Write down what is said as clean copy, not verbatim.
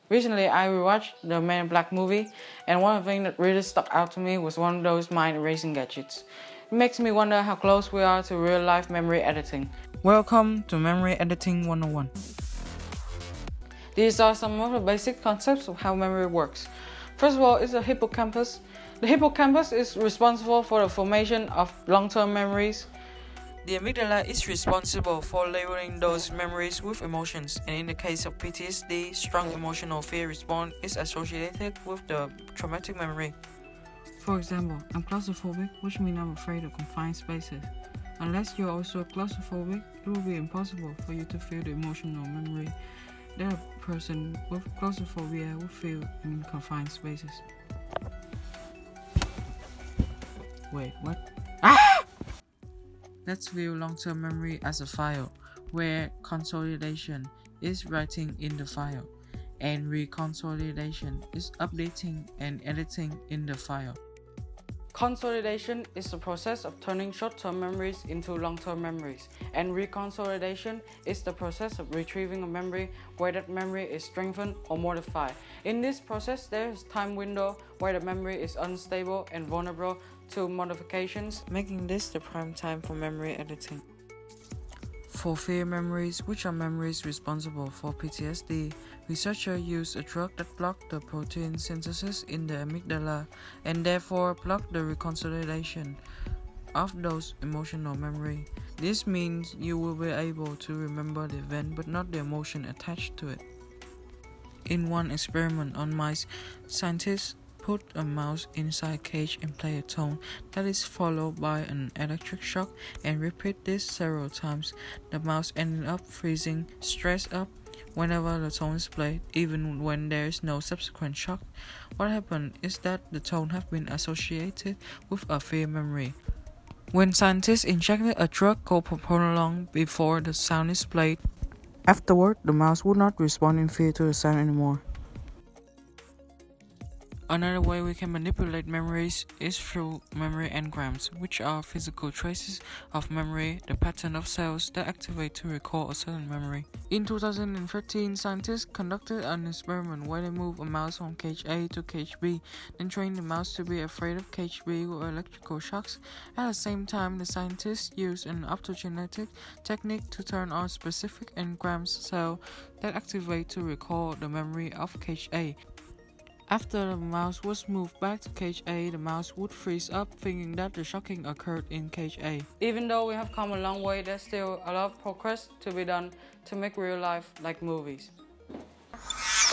Recently, I rewatched the Men in Black movie, and one thing that really stuck out to me was one of those mind-erasing gadgets. It makes me wonder how close we are to real-life memory editing. Welcome to Memory Editing 101. These are some of the basic concepts of how memory works. First of all, is the hippocampus. The hippocampus is responsible for the formation of long-term memories. The amygdala is responsible for labeling those memories with emotions, and in the case of PTSD, strong emotional fear response is associated with the traumatic memory. For example, I'm claustrophobic, which means I'm afraid of confined spaces. Unless you're also claustrophobic, it will be impossible for you to feel the emotional memory that a person with claustrophobia will feel in confined spaces. Wait, what? Let's view long-term memory as a file, where consolidation is writing in the file, and reconsolidation is updating and editing in the file. Consolidation is the process of turning short-term memories into long-term memories, and reconsolidation is the process of retrieving a memory where that memory is strengthened or modified. In this process, there is a time window where the memory is unstable and vulnerable to modifications, making this the prime time for memory editing. For fear memories, which are memories responsible for PTSD, researchers use a drug that blocks the protein synthesis in the amygdala and therefore block the reconsolidation of those emotional memory. This means you will be able to remember the event but not the emotion attached to it. In one experiment on mice, scientists put a mouse inside a cage and play a tone that is followed by an electric shock and repeat this several times. The mouse ended up freezing, stressed up whenever the tone is played, even when there is no subsequent shock. What happened is that the tone has been associated with a fear memory. When scientists injected a drug called propranolol before the sound is played, afterward the mouse would not respond in fear to the sound anymore. Another way we can manipulate memories is through memory engrams, which are physical traces of memory, the pattern of cells that activate to recall a certain memory. In 2013, scientists conducted an experiment where they moved a mouse from cage A to cage B, then trained the mouse to be afraid of cage B with electrical shocks. At the same time, the scientists used an optogenetic technique to turn on specific engram cells that activate to recall the memory of cage A. After the mouse was moved back to cage A, the mouse would freeze up, thinking that the shocking occurred in cage A. Even though we have come a long way, there's still a lot of progress to be done to make real life like movies.